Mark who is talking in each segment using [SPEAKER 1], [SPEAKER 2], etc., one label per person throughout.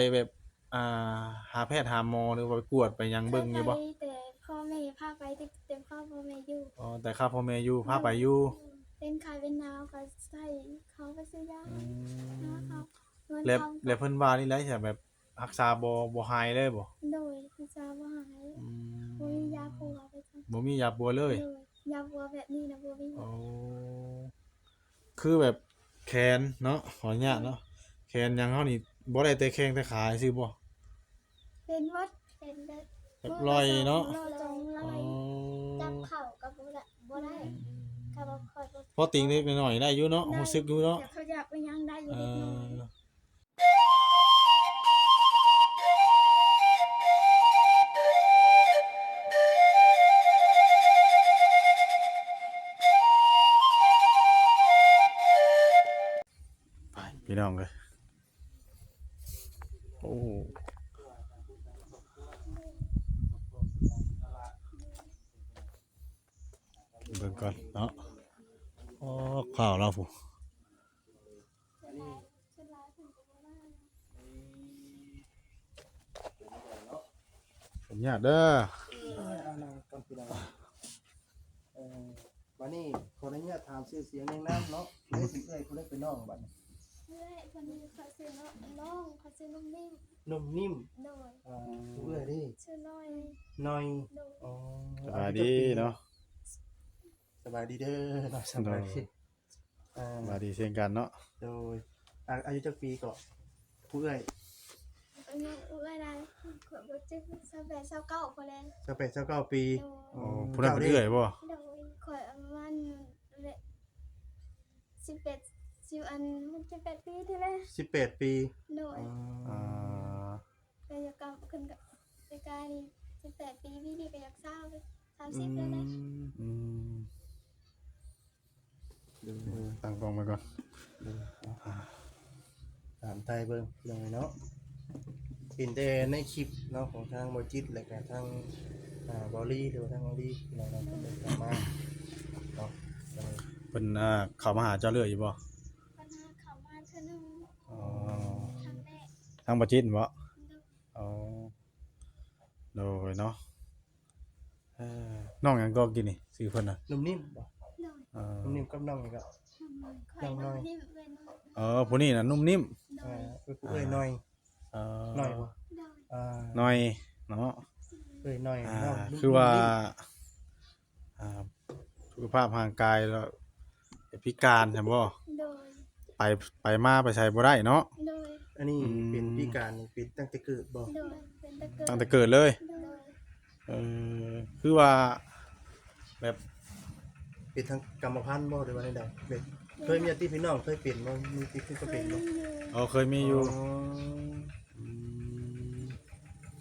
[SPEAKER 1] ไปแบบอ่หาแพทย์หาหมอหรือว่าไปกวดไปหยัง
[SPEAKER 2] เคยไป
[SPEAKER 1] เบิ่งอยู่บ่
[SPEAKER 2] แต่พ่อแม่พาไปแต่พ่อแม่อยู่
[SPEAKER 1] อ๋อแต่ข้าพ่อแม่อยู่พาไปอยู่
[SPEAKER 2] เป็นไข้เป็นหนาวก็ใส่เขาไปซื้อยา
[SPEAKER 1] อื
[SPEAKER 2] นะ
[SPEAKER 1] ม
[SPEAKER 2] เขาเงิน
[SPEAKER 1] แล้ว
[SPEAKER 2] เขาก็
[SPEAKER 1] แล้วเพิ่นว่านี่แหละใช่แบบรักษาบ่หายเลยบ่
[SPEAKER 2] โดยพิจาบ่หาย
[SPEAKER 1] อื
[SPEAKER 2] บ่มียา
[SPEAKER 1] ม
[SPEAKER 2] ปัวไปจ้ะ
[SPEAKER 1] บ่มียาปัวเลย
[SPEAKER 2] โดยยาปัวแบบนี้นะบ่มี
[SPEAKER 1] อ๋อคือแบบแขนเนาะขออนุญาตเนาะแขนหยังเฮานี่บ่ได้แต่แข้งแต่ขาซื่อบ่
[SPEAKER 2] เป็นวัดเป็นได้
[SPEAKER 1] แบบรอยเนาะ
[SPEAKER 2] โรคจงล
[SPEAKER 1] อ๋อ
[SPEAKER 2] อยจับเข่าก็บ่ได้ก็บ่ค่อยบ่
[SPEAKER 1] พอติงเล็กน้อยๆได้อยู่เนาะรู้สึกอยู่เนาะ
[SPEAKER 2] แต่เขาอยากไปยังได้อยู่
[SPEAKER 1] เอ
[SPEAKER 2] เล็กน้อย
[SPEAKER 1] อ ไปพี่น้องเลยโอ้เบิ่งก่อนเนาะอ๋อข่าวเราผู้ผมอยากเด้อ
[SPEAKER 3] เอานางก่อนพี่น้องวันนี้ขออนุญาตถามชื่อเสียงในน้ำเนาะเอ้ยเป็นเอ้ยคนได้เป็นน้องบัดนี้
[SPEAKER 2] เพื่อนคนนี้เขาซื้อน้องเขาซื้อนุ่มนิ่ม
[SPEAKER 3] นุ่มนิ่ม
[SPEAKER 2] โดย
[SPEAKER 3] เอ้ยดิ
[SPEAKER 2] ชื่อน้อย
[SPEAKER 3] น้อย
[SPEAKER 2] โดย
[SPEAKER 3] อ๋อ
[SPEAKER 1] สบายดีเนาะ
[SPEAKER 3] สบายดีเด้อเนาะสบายดี
[SPEAKER 1] สบายดีเช่นกันเนาะ
[SPEAKER 3] โดยอายุจักปีก็ผู้เอ้ย
[SPEAKER 2] อายุอะไรขวบจะ28 29คนแล้ว
[SPEAKER 3] 28 29ปี
[SPEAKER 1] โอ้ผู้นั้นเป็นเอื้อยบ่
[SPEAKER 2] โดยขวบประมาณ11 10อันมัน18ปีที่แล้ว
[SPEAKER 3] 18ปี
[SPEAKER 2] โดย
[SPEAKER 1] อ่า
[SPEAKER 2] ก็อยากกลับขึ้นกับไปกายนี่18ปีพี่นี่ก็อยาก30แล้วนะ
[SPEAKER 1] อืม
[SPEAKER 3] ดู
[SPEAKER 1] ตั้งกล้องไปก่อน
[SPEAKER 3] ถามไทยเบิ่งยังไงเนาะเห็นแต่ในคลิปเนาะของทางบ่จิตและก็ทางบอลลี่หรือว่าทางออลี่เราเพิ่นได้มาเนาะ
[SPEAKER 1] เพิ่นเข้ามาหาเจ้าเรื่อยอยู่บ่
[SPEAKER 2] ปัญหาเขามาเทื่อนึง
[SPEAKER 1] อ๋อ
[SPEAKER 2] ครั้งแรก
[SPEAKER 1] ทางบ่จิตบ่
[SPEAKER 2] ดู
[SPEAKER 1] อ๋อโดยเนาะน้องหยังก็กินนี่ชื่อเพิ่นน่ะ
[SPEAKER 3] นุ่มนิ่มบ่
[SPEAKER 2] ดู
[SPEAKER 1] เออ
[SPEAKER 3] นุ่มนิ่มกับน้องนี่ก็
[SPEAKER 2] ค่อยน้อยนี่เว้น
[SPEAKER 1] ผู้นี้น่ะนุ่มนิ่ม
[SPEAKER 2] โดย
[SPEAKER 3] เอ้ยน้อย
[SPEAKER 1] เออ
[SPEAKER 3] น้อยบ่
[SPEAKER 2] โดย
[SPEAKER 1] น้อยเนาะ
[SPEAKER 3] เอ้ยน้อยน้องนุ่ม
[SPEAKER 1] คือว่า
[SPEAKER 3] นิ่ม
[SPEAKER 1] สุขภาพร่างกายแล้วพิการใช่บ่
[SPEAKER 2] โดย
[SPEAKER 1] ไปมาไปใช้บ่ได้เนาะ
[SPEAKER 2] โดย
[SPEAKER 3] อันนี้เป็นพิการนี่เป็นตั้งแต่เกิดบ่
[SPEAKER 2] โดยเป็นตะเกิด
[SPEAKER 1] ตั้งแต่เกิดเลย
[SPEAKER 2] โดย
[SPEAKER 1] เอคือว่าแบบ
[SPEAKER 3] เป็นทางกรรมพันธุ์บ่หรือว่าใดๆเป็นเคยมีญาติพี่น้องเคยเป็นบ่มีที่ก็
[SPEAKER 2] เค
[SPEAKER 3] เป็
[SPEAKER 2] ย
[SPEAKER 3] น
[SPEAKER 2] มี
[SPEAKER 3] บ่
[SPEAKER 2] อยู่
[SPEAKER 1] เคยมีอยู่ม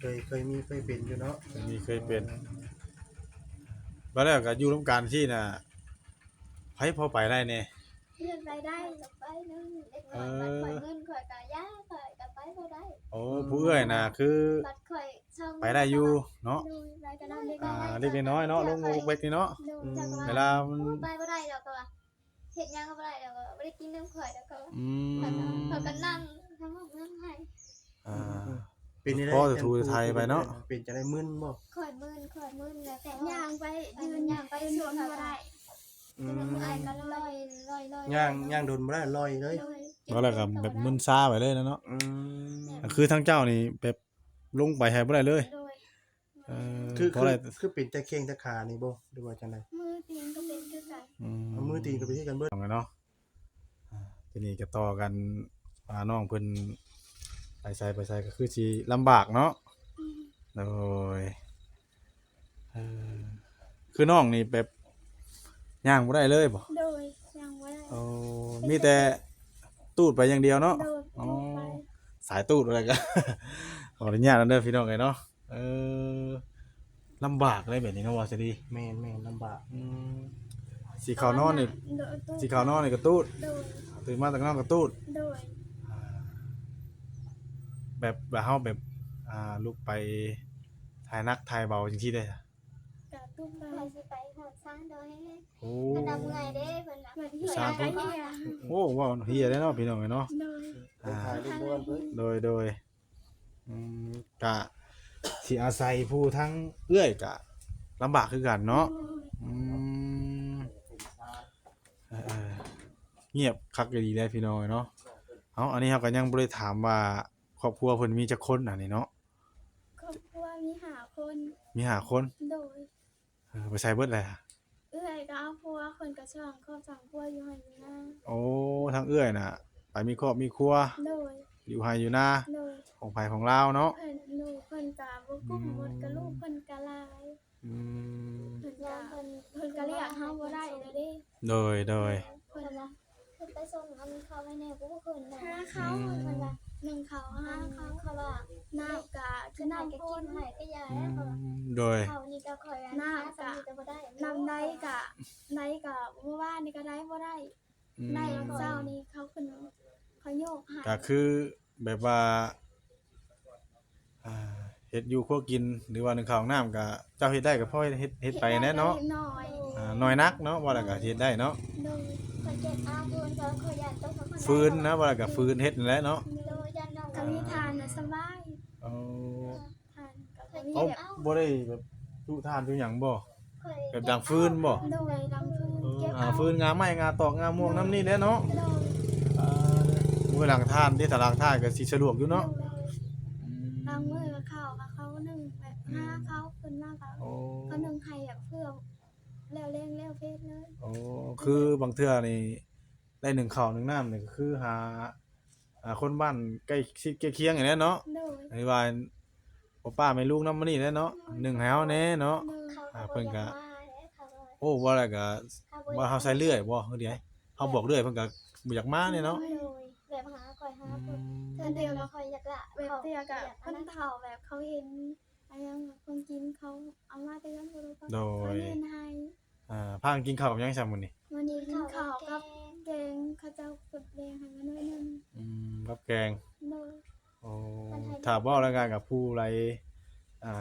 [SPEAKER 3] เคยเป็นอยู่เนาะ
[SPEAKER 1] เคยเป็นว่าแล้วก็อยู่ร่วมกันที่น่ะไผพอไปได้แน่
[SPEAKER 2] เพื่อนไปได้กับไปนึงเด็กน้อยบัดข่อยเงินข่อยกะยาข่อยกะไปบ่ได้
[SPEAKER 1] โอ้ผู้เอื้อยน่ะคือ
[SPEAKER 2] บัดข่อยช่อง
[SPEAKER 1] ไปได้อยู่เนาะ
[SPEAKER 2] ดูรายการน้ำเล็กน้อย
[SPEAKER 1] เล็กน้อยเนาะลงเบ็กนี่เนาะ
[SPEAKER 2] ดูจัก
[SPEAKER 1] เว
[SPEAKER 2] ว่า
[SPEAKER 1] ลามัน
[SPEAKER 2] ไปบ่ได้ดอกก็ว่าเฮ็ดหยังก็บ่ได้ดอกก็บ่ได้กินน้ำข่อยดอกก็ว่า
[SPEAKER 1] อืม
[SPEAKER 2] ข่อยก็นั่งทำห้องน้ำให้
[SPEAKER 1] อ่า
[SPEAKER 3] เป็นได้
[SPEAKER 1] พ่อจะทูไทยไปเนาะ
[SPEAKER 3] เป็นจะได้มึนบ่
[SPEAKER 2] ข่อยมื่นแล้วแต่ย่างไปยืนย่างไปสวนบ่ได้เป็นผู้อายก็ลอย
[SPEAKER 3] ย่างโดนบ่ได้ลอยเลย
[SPEAKER 1] ว่าแล้วก็แบบมึนซ่าไปเลยนะเนาะ
[SPEAKER 3] อืม
[SPEAKER 1] คือทั้งเจ้านี่แบบลงไปให้บ่ได้เลย
[SPEAKER 2] โดย
[SPEAKER 3] คือ
[SPEAKER 1] เพราะอะไร
[SPEAKER 3] เป็นแต่แข้งแต่ขานี่บ่หรือว่าจังได๋
[SPEAKER 2] มือตีนก็เป็นคือกัน
[SPEAKER 3] เอามือตีนก็ไปที่กันเบิด
[SPEAKER 1] ทำไงเนาะทีนี้ก็ต่อกันน้องเพิ่นไปใส่ก็คือสิลำบากเนาะโดยคือน้องนี่แบบย่างบ่ได้เลยบ่
[SPEAKER 2] โดยย่างบ่ได้
[SPEAKER 1] โอ้มีแต่ตูดไปอย่างเดียวเนาะ
[SPEAKER 2] โดย
[SPEAKER 1] อ๋อ
[SPEAKER 2] ไป
[SPEAKER 1] สายตูดอะไรก็ ขออนุญาตนะเด้อพี่น้องเอ้ยเนาะลำบากเลยแบบนี้เนาะว่าสิดี
[SPEAKER 3] แม่นลำบาก
[SPEAKER 1] สีขาวนอนนี่สีขาวนอนนี่ก็ตูด
[SPEAKER 2] โดย
[SPEAKER 1] ตื่นมาจากนอนก็ตูด
[SPEAKER 2] โดย
[SPEAKER 1] แบบเฮาแบบลุกไปถ่ายนักถ่ายเบาจังซี่ได้จ้ะ
[SPEAKER 2] กะตุ้มไปสิไปหอดซ่านโดย
[SPEAKER 1] โอ้
[SPEAKER 2] กระดำเมื่อยเด้เพิ่นน่ะเหมือนเหี่ยไปเหี่ย
[SPEAKER 1] โอ้ว้าวเฮียได้เนาะพี่น้องเอ้ยเนาะ
[SPEAKER 2] โดย
[SPEAKER 3] ถ่ายรูปบ่เพิ่น
[SPEAKER 1] โดย อืมก็สิอาศัยผู้ทั้งเอื้อยก็ลำบากคือกันเนาะอืมเออๆเงียบคักก็ดีแล้วพี่น้อยเนาะอันนี้เราก็ยังบ่ได้ถามว่าครอบครัวเพิ่นมีจักคนอันนี้เนาะ
[SPEAKER 2] ครอบครัวมีหาคน
[SPEAKER 1] มีห้าคน
[SPEAKER 2] โดย
[SPEAKER 1] ไปใส่เบิดเลยอะ
[SPEAKER 2] เอื้อยก็เอาผัวคนก็ช่างครอบสร้างผัวอยู่ให้อยู่นา
[SPEAKER 1] โอ้ทั้งเอื้อยน่ะไปมีครอบมีครัว
[SPEAKER 2] โดย
[SPEAKER 1] อยู่ไห้อยู่นา
[SPEAKER 2] โดย
[SPEAKER 1] ของไผของลาวเนาะ
[SPEAKER 2] เพิ่นหนูเพิ่นก็บ่กุ้มหมดกับลูกเพิ่นก็หลาย
[SPEAKER 1] อืม
[SPEAKER 2] เพิ่นก็เพิ่นก็เรียกเฮาบ่ได้แล้วเด้
[SPEAKER 1] โดย
[SPEAKER 2] เพิ่นว่า
[SPEAKER 4] คือไปส่งเอามีเขาไว้ในกูก็คืนนะ
[SPEAKER 2] หาเขาเพิ่นว่า1เขาหาเขา
[SPEAKER 4] เขาว่า
[SPEAKER 2] น้ำก็คื
[SPEAKER 4] คือ อ
[SPEAKER 2] น้ำ
[SPEAKER 4] น้ำก็
[SPEAKER 2] พ่
[SPEAKER 4] กิ
[SPEAKER 2] น
[SPEAKER 4] นให้ก็ยา
[SPEAKER 1] อื
[SPEAKER 4] แล้วเขา
[SPEAKER 1] มโดย
[SPEAKER 4] เขานี่ก็คอยอันนี้สามีก็บ่ได้
[SPEAKER 2] น้ำใดก็เมื่อวานนี่ก็ได้บ่ได้
[SPEAKER 1] อืม
[SPEAKER 2] ได้เช้านี้เขาขึ้นเขาโยกให้
[SPEAKER 1] ก็คือแบบว่าอ่าเฮ็ดอยู่ครัวกินหรือว่านึ่งข้าวนึ่งน้ำก็เจ้าเฮ็ดได้ก็พอเฮ็ดไปแน่เนาะ
[SPEAKER 2] น้อย
[SPEAKER 1] น้อยนักเนาะว่าแล้วก็เฮ็ดได้เนาะ
[SPEAKER 2] โดย
[SPEAKER 4] คอยเก็บอาเงินก็คอยยันต้องเขา
[SPEAKER 1] ฟื้นนะว่าแล้วก็ฟื้นเฮ็ดนั่นแหละเนาะ
[SPEAKER 4] โดยยันน้อง
[SPEAKER 2] ก็มีทานน่ะสบาย
[SPEAKER 1] เอา
[SPEAKER 2] ทานก็มี
[SPEAKER 1] เอา
[SPEAKER 2] แบบ
[SPEAKER 1] บ่ได้แบบจุทานจุหยังบ่
[SPEAKER 4] คอย
[SPEAKER 1] แบบดังฟืนบ่
[SPEAKER 2] โดยดำฟืนเก็บ
[SPEAKER 1] ฟืนงาไม้งาตอกงาม่วงน้ำนี่แหละเนาะ
[SPEAKER 2] โดย
[SPEAKER 1] มื้อหลังทานที่ตารางทานก็สิสะดวกอยู่เนาะ
[SPEAKER 2] บางมื้อก็เข้ากับเขาหนึ่งแบบหาเขาขึ้นมาก็
[SPEAKER 1] โอ้
[SPEAKER 2] เขาหนึ่งให้แบบเพื่อแล้วเร่งแล้วเพศเลย
[SPEAKER 1] โอ้คือบางเทื่อนี่ได้หนึ่งข้าวหนึ่งน้ำนี่ก็คือหาคนบ้านใกล้ชิดใกล้เคียงอย่างนี้เนาะ
[SPEAKER 2] โดย
[SPEAKER 1] หรือว่าพ่อป้าแม่ลูกนำมานี่แหละเนาะหนึ่งให้เฮาแน่เนาะ
[SPEAKER 2] โดย
[SPEAKER 4] เขาก็บ่อยากมาแล้วเขาก็
[SPEAKER 1] โอ้ว่าแล้วก็ว่าเฮาใส่เลื่อยบ่เฮือเดียวเฮาบอกเลื่อยเพิ่นก็บ่อยากมาเนี่ยเนาะ
[SPEAKER 4] โดยแบบหาคอยหา
[SPEAKER 1] อื
[SPEAKER 4] คน
[SPEAKER 1] ม
[SPEAKER 4] เธอเดียวเราคอยอยากละ
[SPEAKER 2] แบบเตียกับ
[SPEAKER 4] อยาก
[SPEAKER 2] คนเฒ่าแบบเขาเห็นอะไรอย่างคนกินเขาเอามาแต่ยันบ่รู้ก็
[SPEAKER 1] โด
[SPEAKER 2] เขา
[SPEAKER 1] ย
[SPEAKER 2] ยืนให้
[SPEAKER 1] พากันกินข้าวกับหยังซะมื้อนี้
[SPEAKER 2] วันนี้กินข้าว
[SPEAKER 4] กั
[SPEAKER 2] กับแกงเขาเจ้ากดแดงให้มาหน่อยหนึง
[SPEAKER 1] กับแกง
[SPEAKER 2] โดย
[SPEAKER 1] โอ้ถ้าเว้าแล้วกันกับผู้ไร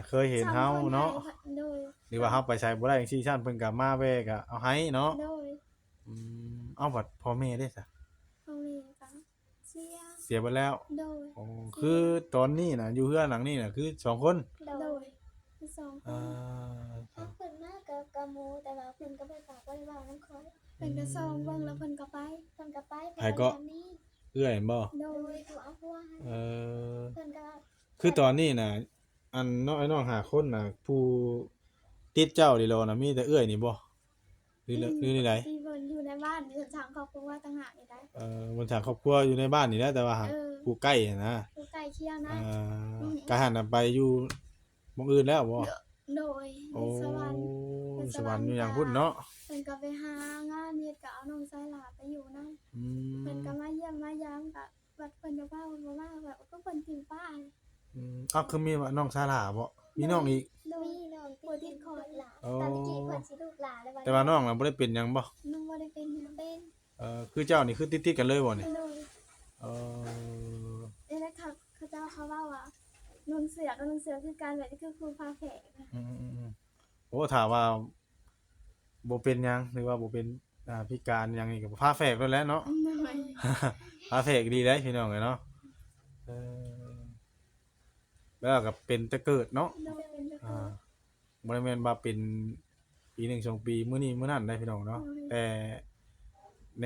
[SPEAKER 1] เคยเห็นเฮาเนาะ
[SPEAKER 2] โดย
[SPEAKER 1] หรือว่าเฮาไปใช้บ่ได้จังซี่ซั่นเพิ่นก็มาแวะก็เอาให้เนาะ
[SPEAKER 2] โดย
[SPEAKER 1] เอาบัดพ่อแม่เด้ซะ
[SPEAKER 2] เขามีกับเสีย
[SPEAKER 1] เสียไปแล้ว
[SPEAKER 2] โดย
[SPEAKER 1] โอ้คือตอนนี้น่ะอยู่เฮือนหลังนี้น่ะคือสองคน
[SPEAKER 4] โด
[SPEAKER 2] โด
[SPEAKER 4] ย
[SPEAKER 2] ยที่สองค
[SPEAKER 1] อ่าน
[SPEAKER 4] เขาเพิ่นมากกับหมูแต่ว่าเพิ่นก็บ่ฝากไว้ว่าน้ำคอย
[SPEAKER 2] เป็นกระซองเบิ่งแล้วเพิ่นก็ไป
[SPEAKER 4] เพิ่นก็ไป นี้
[SPEAKER 1] เอื้อยบ่
[SPEAKER 2] โด
[SPEAKER 4] โด
[SPEAKER 2] ย
[SPEAKER 4] ยตัวเอาพวก
[SPEAKER 1] เออ
[SPEAKER 4] เพิ่นก็
[SPEAKER 1] คือตอนนี้น่ะอันน้องไอ้น้องหาคนน่ะผู้ติดเจ้าดิโลน่ะมีแต่เอื้อยนี่บ่หรือนี่ได
[SPEAKER 2] ที่เพิ่นอยู่ในบ้านเพิ่นสั่งครอบครัวต่างหากนี่ได้
[SPEAKER 1] บนทางครอบครัวอยู่ในบ้านนี่แหละแต่ว่าหาผู้ใกล้นะ
[SPEAKER 2] อยู่ใกล้เคียงนะ
[SPEAKER 1] ก็หันน่ะไปอยู่หม้องอื่นแล้วบ่
[SPEAKER 2] โดย
[SPEAKER 1] โอ้
[SPEAKER 2] สวรรค์
[SPEAKER 1] สวรรค์อยู่อย่างพุ่นเนาะ
[SPEAKER 2] เพิ่นก็ไปหางานเฮ็ดก็เอาน้องชายหลาไปอยู่นำ
[SPEAKER 1] อืม
[SPEAKER 2] เพิ่นก็มาเยี่ยมมายามก็วัดเพิ่นก็ว่าเพิ่นบ่มาแบบก็เพิ่นทิ้งป้า
[SPEAKER 1] คือมีว่าน้องซาร่าบ่มีน้องอีก
[SPEAKER 2] โดย
[SPEAKER 4] มีน้องที่คอยหลาน
[SPEAKER 1] โอ้
[SPEAKER 4] ตอนนี้เพิ่นสิลูกหลานแล้ว
[SPEAKER 1] แต่ว่าน้องน่ะบ่ได้เป็นหยังบ่
[SPEAKER 2] น้องบ่ได้เป็นหยัง
[SPEAKER 4] เป็น
[SPEAKER 1] คือเจ้านี่คือติดๆกันเลยบ่นี่
[SPEAKER 2] โดย
[SPEAKER 1] เออ
[SPEAKER 2] นี่แหละค่ะเขาเจ้าเขาว่าว่านุ่งเสือกับนุ่งเสือคือการแบบนี้คือครูพาแผล
[SPEAKER 1] อืมโอ้ถามว่าบ่เป็นหยังหรือว่าบ่เป็นพิการหยังนี่ก็พาแฝกแล้วแหละเนาะ
[SPEAKER 2] หน่อย
[SPEAKER 1] พาแฝกดีได้พี่น้องเอ้ยเนาะแล้วก็เป็นแต่เกิดเนาะ
[SPEAKER 2] โดยเป็นแบบ
[SPEAKER 1] บ่ได้แม่นว่าเป็นปีหนึ่งสองปีมื้อนี้มื้อนั้นได้พี่น้องเนาะแต่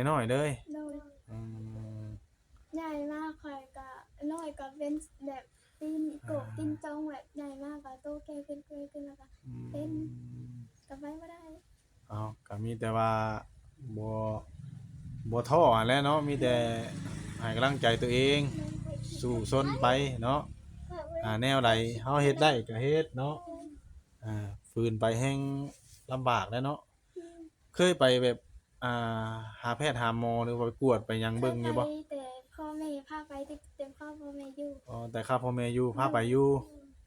[SPEAKER 1] น้อยๆเลย
[SPEAKER 2] โดย
[SPEAKER 1] อืม
[SPEAKER 2] ใหญ่มากค่ะก็น้อยก็เป็นแบบตีนโกกตีนจองแบบใหญ่มากก็โตแก่ขึ้นขึ้นแล้วก็เป็นกับไปบ่ได้
[SPEAKER 1] เอาก็มีแต่ว่าบ่บ่ท้อหั่นแหละเนาะมีแต่ให้กำลังใจตัวเอง สู้ซนไปเนาะแนวใดเฮาเฮ็ดได้ก็เฮ็ดเนาะฝืนไปแฮงลำบากแล้วเนาะเคยไปแบบหาแพทย์หาหมอหรือว่าไปกวดไปหยังเบิ่งอยู่บ่
[SPEAKER 2] แต่พ่อแม่พาไปเต็มพ่อแม่อยู่
[SPEAKER 1] อ๋อแต่ข้าพ่อแม่อยู่พาไปอยู่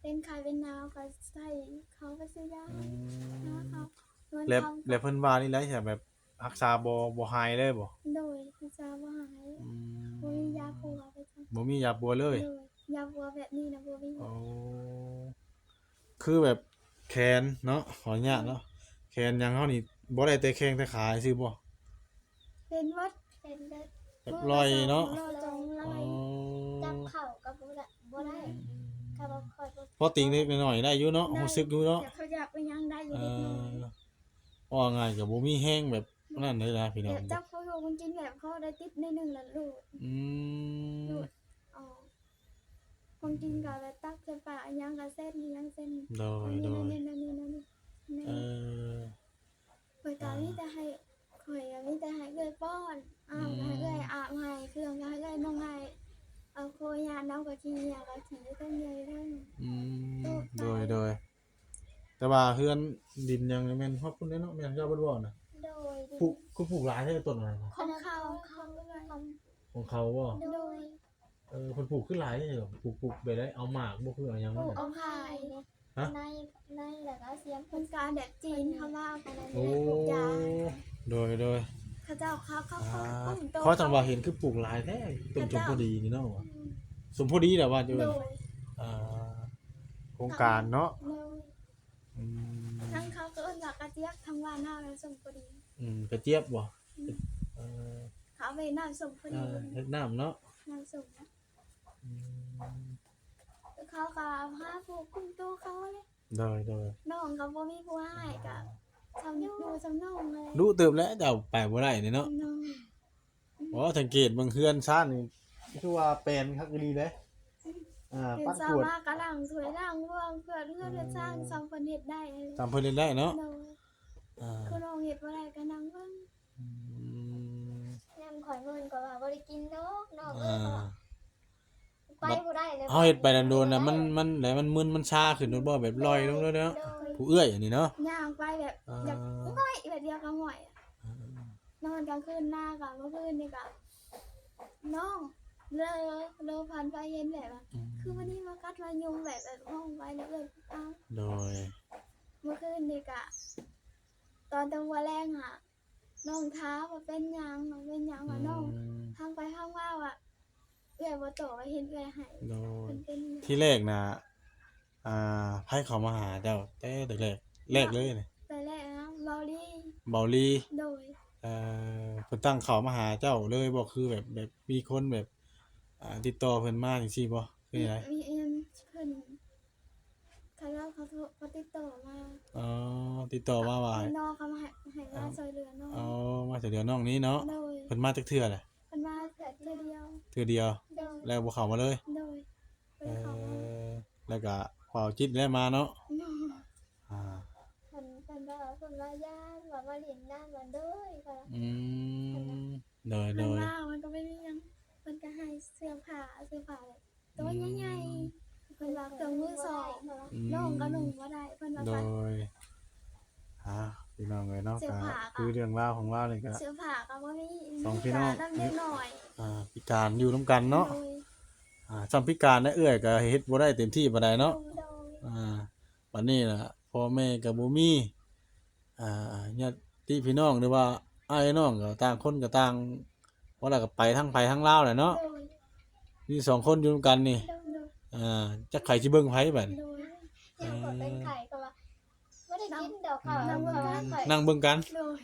[SPEAKER 2] เป็นไข้เป็นหนาวก็ใส่เขาไปซื้อยา
[SPEAKER 1] อืม
[SPEAKER 2] เขาเงิน
[SPEAKER 1] แล้ว
[SPEAKER 2] เขา
[SPEAKER 1] แล้วเพิ่นว่านี่แหละใช่แบบรักษาบ่หายเลยบ่
[SPEAKER 2] โดยพิจาบ่หาย
[SPEAKER 1] อื
[SPEAKER 2] บ่มียาปัวไปจ้ะ
[SPEAKER 1] บ่มียาปัวเลย
[SPEAKER 2] โดยยาปัวแบบนี้นะบ่มี
[SPEAKER 1] โอ้คือแบบแขนเนาะขออนุญาตเนาะแขนหยังเฮานี่บ่ได้แต่แข้งแต่ขาซื่อบ่
[SPEAKER 2] เป็นวัด
[SPEAKER 4] เป็นได้
[SPEAKER 1] แบบลอยเนาะ
[SPEAKER 2] โรคจงล
[SPEAKER 1] อ๋
[SPEAKER 2] อ
[SPEAKER 1] อย
[SPEAKER 4] จับเข่ากับบ่ได้
[SPEAKER 1] อืม
[SPEAKER 4] ก็บ่ค่อยบ่
[SPEAKER 1] พอติงเล็กน้อยได้อยู่เนาะรู้สึกอยู่เนาะ
[SPEAKER 2] แต่เขาอยากไปยังได้อยู่
[SPEAKER 1] เอ
[SPEAKER 2] เล็กน้อย
[SPEAKER 1] ว่าง่ายก็บ่มีแห้งแบบนั่นเลยนะพี่น้อ
[SPEAKER 2] เดี๋
[SPEAKER 1] ง
[SPEAKER 2] ยวจับเขาอยู่มันกินแบบเขาได้ติดในหนึ่งแล้วลูก
[SPEAKER 1] อืม
[SPEAKER 2] อ๋อคนกินก็เลยตักใส่ปากอันยังก็เส้นอันยังเส้น
[SPEAKER 1] โดย
[SPEAKER 2] นี่
[SPEAKER 1] โดย
[SPEAKER 2] นี่
[SPEAKER 1] เออ
[SPEAKER 2] ข่อยก็มีแต่ให้ข่อยก็มีแต่ให้เอื้อยป้อนอ้าวให้เอื้อยอาบให้เครื่องก็ให้เอื้อยนุ่งให้เอาโคยาน้ำกะทิยากะทิทั้งใหญ่ทั้ง
[SPEAKER 1] อืมโดยแต่ว่าเฮือนดินยังแม่นฮอดพุ่นเด้เนาะแม่นเจ้าบ่บอกนะ
[SPEAKER 4] โดย
[SPEAKER 1] ปลูกคือปลูกหลายแท้ต้นอะไรครับ
[SPEAKER 2] ของเขา
[SPEAKER 1] ของเขาบ่
[SPEAKER 4] โดย
[SPEAKER 1] เเพิ่นปลูกขึ้นหลายเด้อปลูกไปได้เอาหมากบ่คือเอาหยัง
[SPEAKER 2] ปลู
[SPEAKER 1] นั่น
[SPEAKER 2] ก
[SPEAKER 1] น่ะ
[SPEAKER 2] เอาขาย
[SPEAKER 4] ในแล้วก็เสียง
[SPEAKER 2] เป็นการแบบจีนเขาว่ากันนั้น
[SPEAKER 1] โอ้
[SPEAKER 2] ปลูกยา
[SPEAKER 1] โดย
[SPEAKER 2] เขาเจ้าเขา
[SPEAKER 1] อ่า
[SPEAKER 2] อุ้มโต
[SPEAKER 1] เพราะจังว่าเห็นคือปลูกหลายแท้ต้นชมพอดีนี่เนาะว่ะสมพอดีแหละว่าจะ
[SPEAKER 2] โด
[SPEAKER 1] เป็น
[SPEAKER 2] ย
[SPEAKER 1] อ่าโครงการเนาะ
[SPEAKER 2] โดย
[SPEAKER 1] อืม
[SPEAKER 2] ทั้งเขาก็เอิ้นว่ากระเจี๊ยบทั้งว่าหน้าแล้วส่งพอดี
[SPEAKER 1] กระเจี๊ยบบ่เออ
[SPEAKER 2] เขาไปน้ำส่งพอดี
[SPEAKER 1] เฮ็ดน้ำเนาะ
[SPEAKER 2] น้ำส่งนะ
[SPEAKER 1] อืม
[SPEAKER 2] เขาก็หาผู้คุมตัวเขาเลย
[SPEAKER 1] โดย
[SPEAKER 2] น้องเขาบ่มีผู้ให้ก็ทำดูสำนองเลย
[SPEAKER 1] รู้เติบแล้วเจ้าไปบ่ได้นี่เนาะ
[SPEAKER 2] น้อง
[SPEAKER 1] อ๋อสังเกตเบิ่งเฮือนซ่านนี่คือว่าแปลนคักดีเด้
[SPEAKER 2] เป็น
[SPEAKER 1] ปัด
[SPEAKER 2] สาก
[SPEAKER 1] วด
[SPEAKER 2] มารถกระลังถวยล่างร่วงเพื่อเพื่อสร้างสองคนเฮ็ดได้เลย
[SPEAKER 1] ตามเพิ่นเล่นได้เนาะ
[SPEAKER 2] น้อง
[SPEAKER 1] อ่า
[SPEAKER 2] คือน้องเฮ็ดบ่ได้ก็นั่งเบิ่ง
[SPEAKER 1] อืม
[SPEAKER 4] ยังข่อยเงินก็ว่าบ่ได้กินดอกนอก
[SPEAKER 1] อ่า
[SPEAKER 4] ไปบ่ได้เลย
[SPEAKER 1] เฮาเฮ็ดไปโดนๆน่ะมันไหนมันมึนมันชาขึ้นโดนบ่แบบลอยลงแล้วเนาะผู้เอื้อยอันนี้เนาะ
[SPEAKER 2] ย่างไปแบบอยากง่อยแบบเดียวก็ง่อยอะนอนกลางคืนหน้าก็เมื่อคืนนี่ก็น้องเลอพันไปเห็นแบบว่าคือวันนี้มากัดมายุงแบบห้องไปแล้วเลยอ้าว
[SPEAKER 1] โดย
[SPEAKER 2] เมื่อคืนนี่ก็ตอนตะวันแรงอ่ะน้องท้าว่าเป็นหยังว่าน้องทางไปทางว่าว่ะเอื้อยบ่โตเห็นเอื้อยให้
[SPEAKER 1] โดย
[SPEAKER 2] เป็นหยัง
[SPEAKER 1] ที่แรกน่ะไผเขามาหาเจ้าแต่แรกเลยนี่
[SPEAKER 2] แต่แรกนะบอลี่
[SPEAKER 1] เบาลี
[SPEAKER 2] โดย
[SPEAKER 1] เพิ่นตั้งเขามาหาเจ้าเลยบ่คือแบบมีคนแบบติดต่อเพิ่นมาจังซี่บ่คือได
[SPEAKER 2] มีเอ็นเพิ่นเขาติดต่อมา
[SPEAKER 1] อ๋อติดต่อมาว่า
[SPEAKER 2] ให้น้องเขามาให้มาช่วยเหลือน้อง
[SPEAKER 1] เอามาแต่เดี๋ยวน้องนี้เนาะ
[SPEAKER 2] โดย
[SPEAKER 1] เพิ่นมาจักเทื่อแหละ
[SPEAKER 2] เพิ่นมาเทื่อเดียว
[SPEAKER 1] เทื่อเดียว
[SPEAKER 2] โดย
[SPEAKER 1] แล้วบ่เข้ามาเลย
[SPEAKER 2] โดย
[SPEAKER 1] เอ
[SPEAKER 2] เพิ่นเขามา
[SPEAKER 1] แล้วก็เป่าจิตแล้วมาเนาะ
[SPEAKER 2] โดย
[SPEAKER 1] อ่า
[SPEAKER 4] เพิ่นว่าย่านว่ามาเล่นน้ำมันเด้อค่ะ
[SPEAKER 1] อืมโดย
[SPEAKER 2] เพิ่นมามันก็ไม่มีหยังเพิ่นก็ให้เสื้อผ้าแบบตัวใหญ่ๆเพิ่นว่าเครื่องมือสอง
[SPEAKER 1] อืม
[SPEAKER 2] น้องก็นุ่งบ่ได้เพิ่นว่า
[SPEAKER 1] โด
[SPEAKER 2] ไป
[SPEAKER 1] ยพี่น้องเลยเนาะ
[SPEAKER 2] เสื้อ
[SPEAKER 1] ก็
[SPEAKER 2] ผ้า
[SPEAKER 1] คือเรื่องราวของเรานี่ก็
[SPEAKER 2] เสื้อผ้าก็บ่มี
[SPEAKER 1] สองพี่น้อง
[SPEAKER 2] น้ำเล็กหน่อย
[SPEAKER 1] พิการอยู่นํกันเนาะ
[SPEAKER 2] โดย
[SPEAKER 1] จำพิการได้เอื้อยก็เฮ็ดบ่ได้เต็มที่ปานใดเนาะ
[SPEAKER 4] โดย
[SPEAKER 1] วันนี้ล่ะพ่อแม่ก็บ่มีญาติพี่น้องหรือว่าอ้ายน้องก็ต่างคนก็ต่างว่าแล้วก็ไปทั้งไผทั้งลาวแหละเนาะ
[SPEAKER 2] โดย
[SPEAKER 1] มีสองคนอยู่นำกันนี่
[SPEAKER 2] โดย
[SPEAKER 1] จักไผสิเบิ่งไผบัดนี้
[SPEAKER 2] โดย
[SPEAKER 4] ยังกดเป็นไข่ก็ว่าบ่ได้กินดอกค่ะเพราะว่าข่อย
[SPEAKER 1] นั่งเบิ่งกัน
[SPEAKER 2] โดย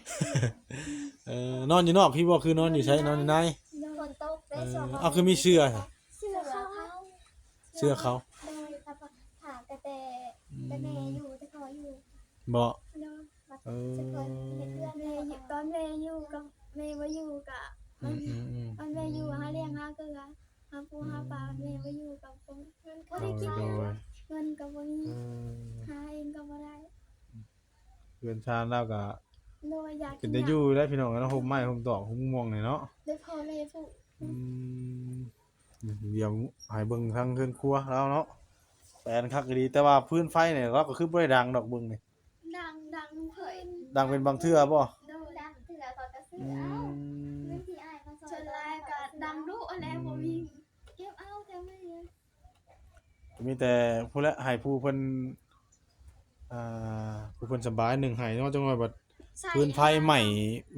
[SPEAKER 1] นอนอยู่นอกพี่บ่คือนอนอยู่ไสนอนอยู่ใน
[SPEAKER 2] โด
[SPEAKER 4] ฝ
[SPEAKER 2] ย
[SPEAKER 4] นตกได้สอง
[SPEAKER 1] เอาคือมีเสื้อค่ะ
[SPEAKER 2] เสื้อเขา
[SPEAKER 1] เสื้อเขา
[SPEAKER 4] โดยครับถามแต่แม่อยู่แต่ขออยู่
[SPEAKER 1] บ่
[SPEAKER 2] โดย
[SPEAKER 1] เออ
[SPEAKER 4] จะเคยเห็นเพื่อน
[SPEAKER 2] แม่อยู่ตอนแม่อยู่กับแม่บ่อยู่กับ
[SPEAKER 1] อืม
[SPEAKER 2] ตอนแม่อยู่หาเลี้ยงหาเกลือหาปูหาปลาแม่บ่อยู่กับผมเงินก็ได้กิน
[SPEAKER 1] โดย
[SPEAKER 2] เงินก็บ่มีหาเองก็บ่ได้
[SPEAKER 1] เพื่อนชาติแล้วก็
[SPEAKER 2] โดยอยาก
[SPEAKER 1] เป็นได้อยู่ได้พี่น้องแล้วห่มไม้ห่มตอกห่มม่วงนี่เนาะ
[SPEAKER 2] ได้พ่อแม่ผู้
[SPEAKER 1] เดี๋ยวให้เบิ่งทางเครื่องครัวแล้วเนาะแปลนคักดีแต่ว่าพื้นไฟเนี่ยเราก็คือบ่ได้ดังดอกเบิ่งนี่
[SPEAKER 2] ดังเผย
[SPEAKER 1] ดังเป็นบางเทื่อบ่
[SPEAKER 2] โดย
[SPEAKER 4] ดังเถื่อตอนกระซื้อ
[SPEAKER 1] อื
[SPEAKER 4] เอา
[SPEAKER 1] ม
[SPEAKER 4] เรื่องที่อ้ายมาสอน
[SPEAKER 2] ชนลายก็ดังดุอะไรบ่มีเก็บเอาแต่ไม่
[SPEAKER 1] มีแต่ผู้ละให้ผู้เพิ่นผู้เพิ่นสบายหนึ่งให้เนาะจังว่าบัดพื้นไฟใหม่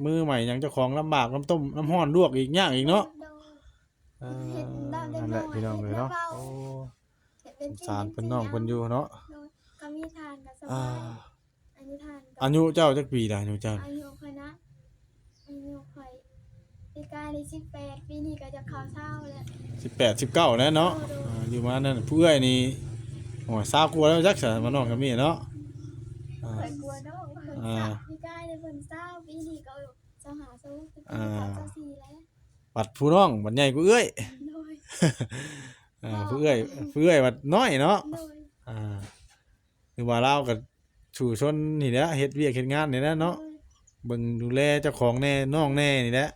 [SPEAKER 1] มือใหม่หยังเจ้าของลำบากน้ำต้มน้ำร้อนลวกอีกยากอีกเนาะนั่นแหละพี่น้องเลยเนาะโอ้สารเพิ่นน้องเพิ่นอยู่เนาะ
[SPEAKER 2] ก็มีทานกับส
[SPEAKER 1] อ่า
[SPEAKER 2] บายอันนี้ทานกับ
[SPEAKER 1] อายุเจ้าจักปีล่ะอายุเจ้า
[SPEAKER 2] อายุค่อยนะอายุค่อยปีกายใน18ปีนี้ก็จะเข้าเช้าแล้ว
[SPEAKER 1] 18 19แล้วเนาะอยู่มานั่นผู้เอ้ยนี่ โอ้ย20กว่าแล้วจักซะมาน้องก็มีเนาะอ่า
[SPEAKER 2] ข่อยกลัวน้องเพิ่น
[SPEAKER 1] อ่า
[SPEAKER 2] พี่กายในเพิ่นเศร้าปีนี้ก็จะหาสู้ปี
[SPEAKER 1] อ่า
[SPEAKER 2] นี้ก็จะ4แล้ว
[SPEAKER 1] บัดผู้น้องบัดใหญ่กูเอ้ย
[SPEAKER 2] โดย
[SPEAKER 1] ผู้เอ้ยบัดน้อยเนาะ
[SPEAKER 2] โดย
[SPEAKER 1] อ่าหรือว่าเราก็สู่ชนนี่แหละเฮ็ดเวียกเฮ็ดงานนี่แหละเนาะเบิ่งดูแลเจ้าของแน่น้องแน่นี่แหละ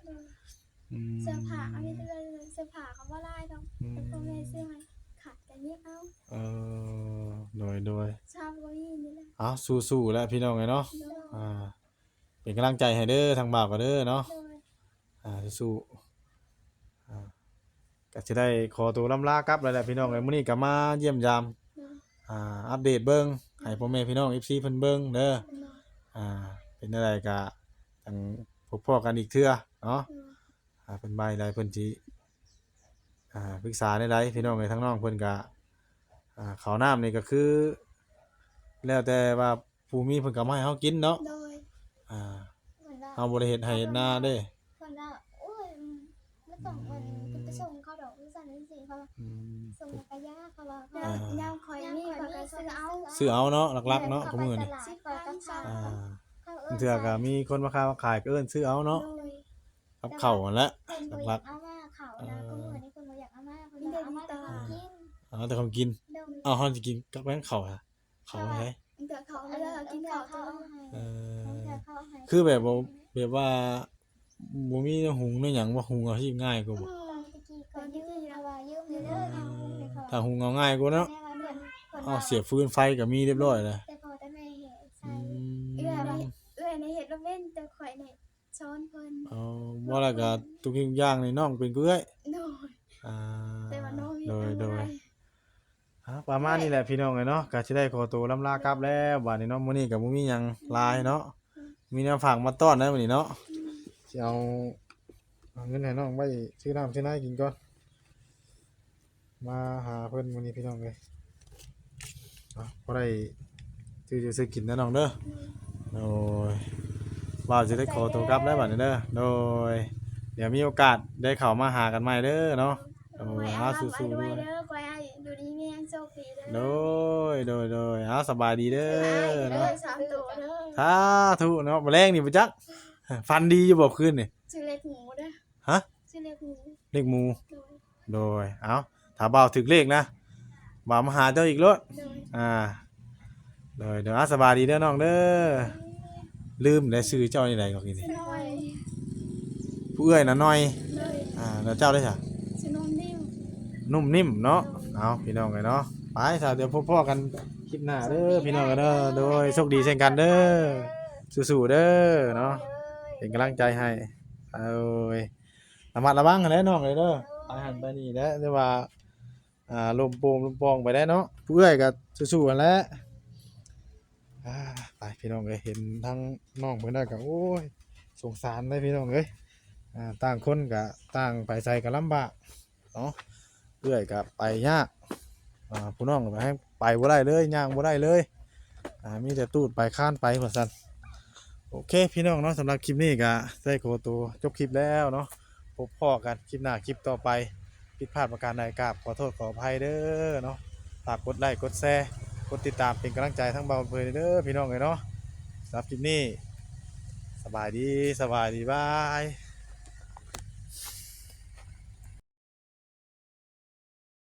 [SPEAKER 1] อืม
[SPEAKER 2] เสื้อผ้าอันนี้เลยเสื้อผ้าเขาว่าลายต้อง
[SPEAKER 1] อืม
[SPEAKER 2] แต่พ่อแม่ซื้อให้ขาดกันเยอะเอา
[SPEAKER 1] เออโดย
[SPEAKER 2] ชาวก็มีนี่แหละ
[SPEAKER 1] เอาสู้ๆแล้วพี่น้องไงเนาะ
[SPEAKER 2] โดย
[SPEAKER 1] อ่าเป็นกำลังใจให้เด้อทางบ่าวก็เด้อเนาะ
[SPEAKER 2] โดย
[SPEAKER 1] สู้ๆก็จะได้ขอตัวลำลากลับแล้วแหละพี่น้องเอ้ยมื้อนี้ก็มาเยี่ยมยาม
[SPEAKER 2] โดย
[SPEAKER 1] อัปเดตเบิ่งให้พ่อแม่พี่น้อง FC เพิ่นเบิ่งเด้อ
[SPEAKER 2] โดย
[SPEAKER 1] เป็นอะไรก็จังพบพ้อกันอีกเทื่อเนาะ
[SPEAKER 2] โดย
[SPEAKER 1] เพิ่นใบใดเพิ่นสิปรึกษาได้ใดพี่น้องเอ้ยทั้งน้องเพิ่นก็ข้าวน้ำนี่ก็คือ แล้วแต่ว่าผู้มีเพิ่นก็มาให้เฮากินเนาะ
[SPEAKER 2] โดย
[SPEAKER 4] เหมือนว่า
[SPEAKER 1] เฮาบ่ได้เฮ็ดให้เฮ็ดนาเด้
[SPEAKER 4] เหมือนว่าโอ้ยไม่ต้องมันไปส่งเขาดอกวิสันนิสิเขาว่า
[SPEAKER 1] อืม
[SPEAKER 4] ส่งจักรยานเขาว่า
[SPEAKER 2] ย่างคอยมีคอยก็ซื้อเอา
[SPEAKER 1] ซื้อเอาเนาะหลักๆเนาะทุกมื้อนี่
[SPEAKER 4] สิไปกับเขา
[SPEAKER 1] อ่า
[SPEAKER 4] เขา
[SPEAKER 1] บางเทื่อก็มีคนมาขายก็เอิ้นซื้อเอาเนาะ
[SPEAKER 2] โดย
[SPEAKER 1] กับข้าวนั่นแหละ
[SPEAKER 4] เป็นบ่อยากเอามาเขานะก็เหมือนนี่คนบ่อยากเอามาคนอยากเอามาแต่เขากิน
[SPEAKER 1] แต่ของกิน
[SPEAKER 4] เดิม
[SPEAKER 1] เอาเฮาสิกินกับแม่งข้าวอะข้าวไส
[SPEAKER 2] เดี๋ยวเขาเอาแล้วกินข้าว
[SPEAKER 4] เขา
[SPEAKER 2] ตัว
[SPEAKER 4] ให้
[SPEAKER 1] เออ
[SPEAKER 4] เขาให้
[SPEAKER 1] คือแบบว่าบ่มีหุงในหยังว่าหุงเอาที่ง่ายกว่าบ่
[SPEAKER 4] ตอนตะกี้ก่อนยืมเขาว่ายืมเด้อทางให้เขา
[SPEAKER 1] ถ้าหุงเอาง่ายกว่าเนาะ
[SPEAKER 4] แม่ว่าเพิ่นเพิ่น
[SPEAKER 1] เอาเสียบฟืนไฟก็มีเรียบร้อยแล้ว
[SPEAKER 4] แต่พอแต่แม่เห็นใส่
[SPEAKER 2] เอื้อยในเห็ดละเว้นแต่ข่อยในช้อนเพิ่น
[SPEAKER 1] เอาว่าแล้วก็ทุกสิ่งอย่างนี่น้องเป็นเกื้อย
[SPEAKER 2] โดย
[SPEAKER 1] อ่า
[SPEAKER 2] แต่ว่าน้องมี
[SPEAKER 1] โดย
[SPEAKER 2] อะไร
[SPEAKER 1] ประมาณนี้แหละพี่น้องเอ้ยเนาะก็สิได้ขอตัวลำลากลับแล้วบัดนี้เนาะมื้อนี้ก็บ่มีหยังหลายเนาะมีแนวฝากมาต้อนนะมื้อนี้เนาะสิเอาเงินให้น้องไว้ซื้อน้ำซื้อน้ำกินก่อนมาหาเพิ่นมื้อนี้พี่น้องเอ้ยบ่ได้ซื้อกินนะน้องเด้อโดยว่าจะได้ขอตัวกลับแล้วบัดนี้เด้อโดยเดี๋ยวมีโอกาสได้เข้ามาหากันใหม่เด้อเนาะ
[SPEAKER 2] โดยเอาลำไปด้วยเด้อข่อยให้อยู่ดีมีแรงโชคดีเด้อ
[SPEAKER 1] โดยเอาสบายดีเด้อ
[SPEAKER 2] เด้
[SPEAKER 1] เนาะ
[SPEAKER 2] อ3ตัวเด้อ
[SPEAKER 1] สาธุเนาะแมลงนี่บ่จักฟันดีอยู่บ่คืนนี่
[SPEAKER 2] ชื่อเล็กหมูเด้อ
[SPEAKER 1] ฮะ
[SPEAKER 2] ชื่อเล็กหมู
[SPEAKER 1] เลขหมู
[SPEAKER 2] โดย
[SPEAKER 1] เอาถ้าบ่าวถึกเลขนะบ่าวมาหาเจ้าอีกโลด
[SPEAKER 2] โดย
[SPEAKER 1] เดี๋ยวสบายดีเด้อน้องเด้อลืมได้ชื่อเจ้านี่ใดก็กินนี่
[SPEAKER 2] น้อย
[SPEAKER 1] ผู้เอื้อยน่ะน้อย
[SPEAKER 2] โดย
[SPEAKER 1] แล้วเจ้าได้จ้ะ
[SPEAKER 2] ชื่อน้องนิ่ม
[SPEAKER 1] นุ่มนิ่มเนาะเอาพี่น้องกันเนาะไปซะเดี๋ยวพบพ่อกันคลิปหน้าเด้อพี่น้องกันเด้อโดยโชคดีเช่นกันเด้อสู้ๆเด้อเนาะเป็นกำลังใจให้เอาเว้ยระมัดระวังกันแหล้วน้องเลยเด้อไปหันไปนี่แหล้วแต่ว่าลมโป่งลมปองไปได้เนาะผู้เอื้อยก็สู้ๆกันแหล้วไปพี่น้องเอ้ยเห็นทั้งน้องเพิ่นได้ก็โอ้ยสงสารเลยพี่น้องเอ้ยต่างคนก็ต่างไปใส่ก็ลำบากเนาะเอื้อยก็ไปยากผู้น้องก็ให้ไปบ่ได้เลยย่างบ่ได้เลยมีแต่ตูดไปข้านไปว่าซั่นโอเคพี่น้องเนาะสำหรับคลิปนี้ก็ได้ขอตัวจบคลิปแล้วเนาะพบพ่อกันคลิปหน้าคลิปต่อไปผิดพลาดประการใดกราบขอโทษขออภัยเด้อเนาะฝากกดไลค์กดแชร์กดติดตามเป็นกำลังใจทั้งเบาเผยเด้อพี่น้องเอ้ยเนาะสำหรับคลิปนี้สบายดีบาย